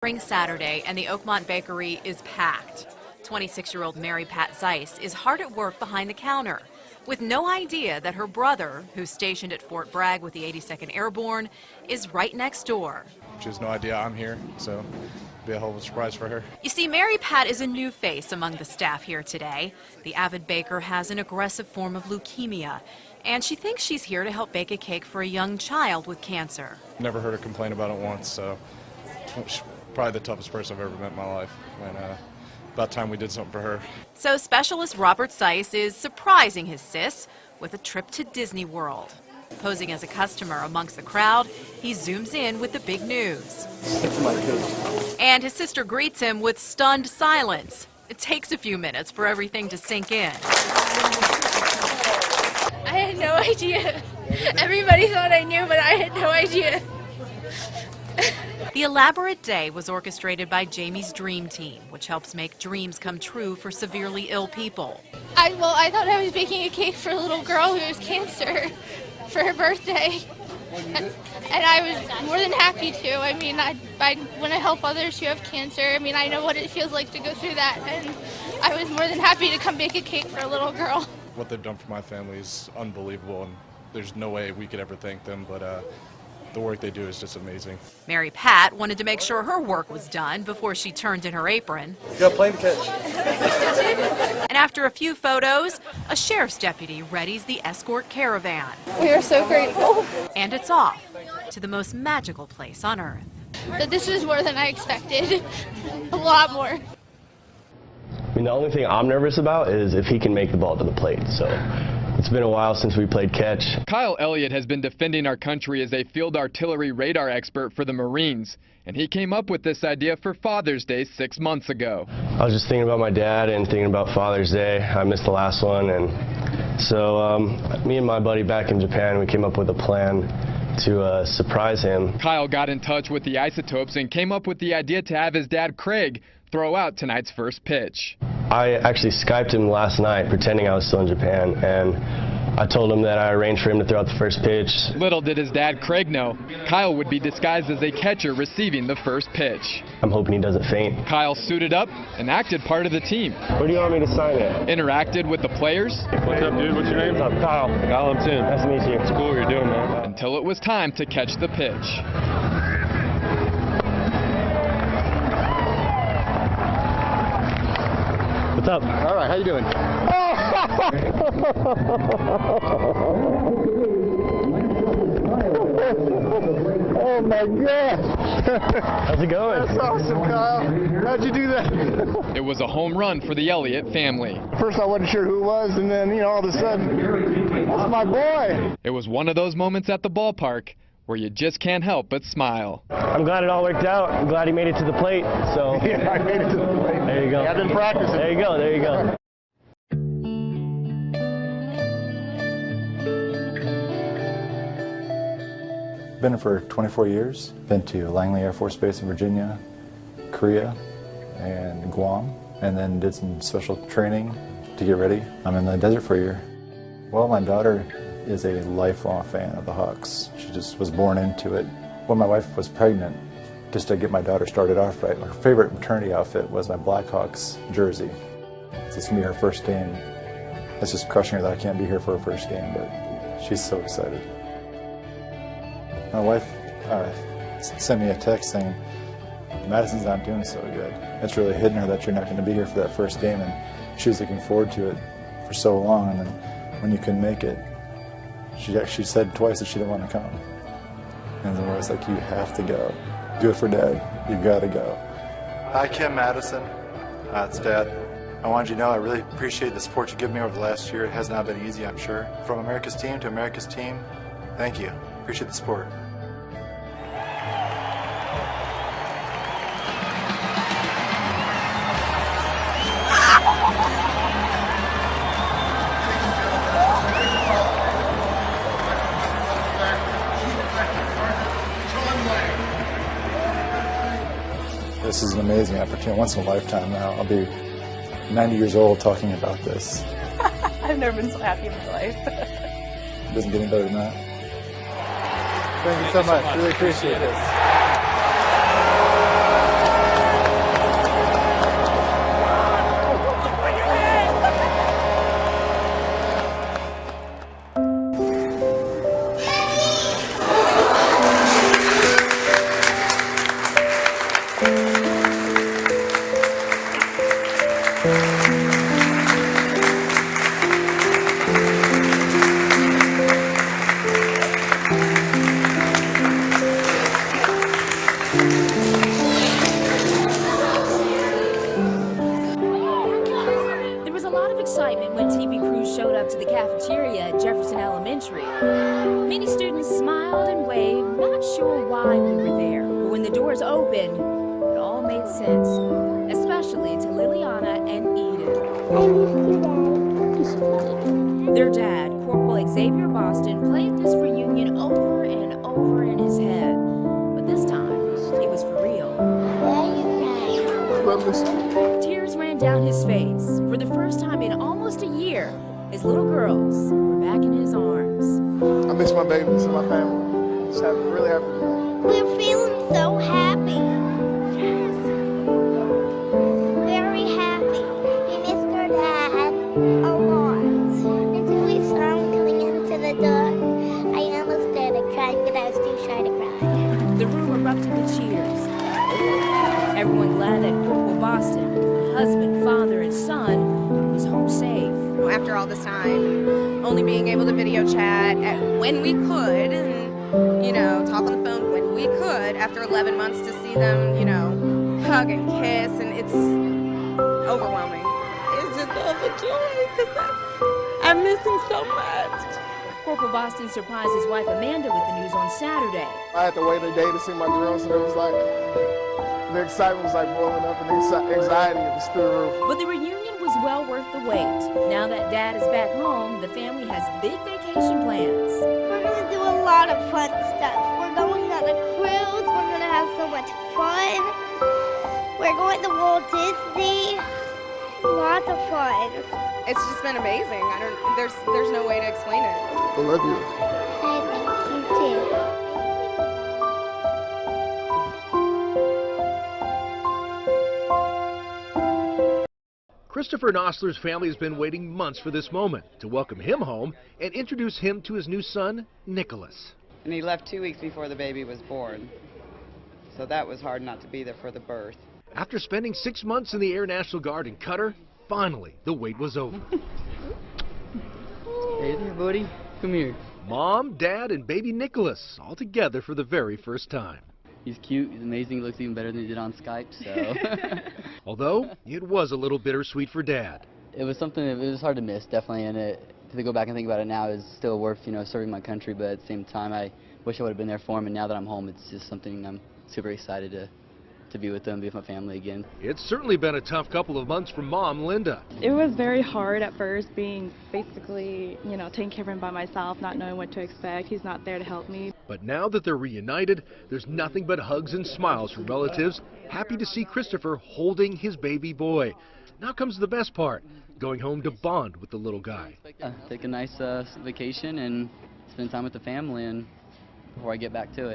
Spring Saturday, and the Oakmont Bakery is packed. 26-year-old Mary Pat Zeiss is hard at work behind the counter, with no idea that her brother, who's stationed at Fort Bragg with the 82nd Airborne, is right next door. She has no idea I'm here, so it'll be a whole surprise for her. You see, Mary Pat is a new face among the staff here today. The avid baker has an aggressive form of leukemia, and she thinks she's here to help bake a cake for a young child with cancer. Never heard her complain about it once, so she's probably the toughest person I've ever met in my life. And about time we did something for her. So specialist Robert Zeiss is surprising his sis with a trip to Disney World. Posing as a customer amongst the crowd, he zooms in with the big news. And his sister greets him with stunned silence. It takes a few minutes for everything to sink in. I had no idea. Everybody thought I knew, but I had no idea. The elaborate day was orchestrated by Jamie's Dream Team, which helps make dreams come true for severely ill people. I thought I was baking a cake for a little girl who has cancer for her birthday. And I was more than happy to. I mean, I want to help others who have cancer. I mean, I know what it feels like to go through that, and I was more than happy to come bake a cake for a little girl. What they've done for my family is unbelievable, and there's no way we could ever thank them, but the work they do is just amazing. Mary Pat wanted to make sure her work was done before she turned in her apron. Got a plane to catch. And after a few photos, a sheriff's deputy readies the escort caravan. We are so grateful. And it's off to the most magical place on earth. But this was more than I expected. A lot more. I mean, the only thing I'm nervous about is if he can make the ball to the plate, so it's been a while since we played catch. Kyle Elliott has been defending our country as a field artillery radar expert for the Marines, and he came up with this idea for Father's Day 6 months ago. I was just thinking about my dad and thinking about Father's Day. I missed the last one, and so me and my buddy back in Japan, we came up with a plan to surprise him. Kyle got in touch with the Isotopes and came up with the idea to have his dad, Craig, throw out tonight's first pitch. I actually Skyped him last night pretending I was still in Japan, and I told him that I arranged for him to throw out the first pitch. Little did his dad, Craig, know Kyle would be disguised as a catcher receiving the first pitch. I'm hoping he doesn't faint. Kyle suited up and acted part of the team. Where do you want me to sign it? Interacted with the players. What's up, dude? What's your name? What's up, Kyle? Kyle, I'm Tim. Nice to meet you. It's cool what you're doing, man. Until it was time to catch the pitch. What's up? All right, how you doing? Oh my gosh! How's it going? That's awesome, Kyle. How'd you do that? It was a home run for the Elliott family. First I wasn't sure who it was, and then, all of a sudden, that's my boy. It was one of those moments at the ballpark where you just can't help but smile. I'm glad it all worked out. I'm glad he made it to the plate, so. Yeah, I made it to the plate. There you go. I've been practicing. There you go, there you go. Been here for 24 years. Been to Langley Air Force Base in Virginia, Korea, and Guam, and then did some special training to get ready. I'm in the desert for a year. Well, my daughter is a lifelong fan of the Hawks. She just was born into it. When my wife was pregnant, just to get my daughter started off right, her favorite maternity outfit was my Blackhawks jersey. So it's gonna be her first game. It's just crushing her that I can't be here for her first game, but she's so excited. My wife sent me a text saying, Madison's not doing so good. It's really hitting her that you're not going to be here for that first game, and she was looking forward to it for so long, and then when you couldn't make it, she said twice that she didn't want to come. And then I was like, you have to go. Do it for Dad. You've got to go. Hi, Kim Madison. It's Dad. I wanted you to know I really appreciate the support you've given me over the last year. It has not been easy, I'm sure. From America's team to America's team, thank you. Appreciate the support. This is an amazing opportunity, once in a lifetime now. I'll be 90 years old talking about this. I've never been so happy in my life. It doesn't get any better than that. Thank you so much. Really appreciate this. There was a lot of excitement when TV crews showed up to the cafeteria at Jefferson Elementary. Many students smiled and waved, not sure why we were there. But when the doors opened, it all made sense, especially to Liliana and Eden. Their dad, Corporal Xavier Boston, played this reunion over and over in his head. But this time, it was for real. Tears ran down his face. For the first time in almost a year, his little girls were back in his arms. I miss my babies and my family. Just really happy to be home. We're feeling so happy. Yes. Very happy. We missed our dad a lot. Until we saw him coming into the door, I almost started crying, but I was too shy to cry. The room erupted with cheers. Everyone glad that Corporal Boston, husband, father, and son, was home safe. After all this time, only being able to video chat when we could, and, talk on the phone when we could, after 11 months to see them, hug and kiss, and it's overwhelming. It's just overjoyed because I miss him so much. Corporal Boston surprised his wife Amanda with the news on Saturday. I had to wait a day to see my girls, and it was like, the excitement was like boiling up, and the anxiety was through the roof. But the reunion was well worth the wait. Now that Dad is back home, the family has big vacation plans. We're going to do a lot of fun stuff. We're going on a cruise. We're going to have so much fun. We're going to Walt Disney. Lots of fun. It's just been amazing. There's no way to explain it. I love you. I love you too. Christopher Nosler's family has been waiting months for this moment to welcome him home and introduce him to his new son, Nicholas. And he left 2 weeks before the baby was born. So that was hard not to be there for the birth. After spending 6 months in the Air National Guard in Qatar, finally the wait was over. Hey there, buddy. Come here. Mom, Dad, and baby Nicholas all together for the very first time. He's cute, he's amazing, he looks even better than he did on Skype, so. Although, it was a little bittersweet for Dad. It was something that it was hard to miss, definitely, and to go back and think about it now is still worth, serving my country, but at the same time, I wish I would have been there for him, and now that I'm home, it's just something I'm super excited to be with them, be with my family again. It's certainly been a tough couple of months for Mom, Linda. It was very hard at first, being basically, taking care of him by myself, not knowing what to expect. He's not there to help me. But now that they're reunited, there's nothing but hugs and smiles from relatives, happy to see Christopher holding his baby boy. Now comes the best part, going home to bond with the little guy. Take a nice vacation and spend time with the family and before I get back to it.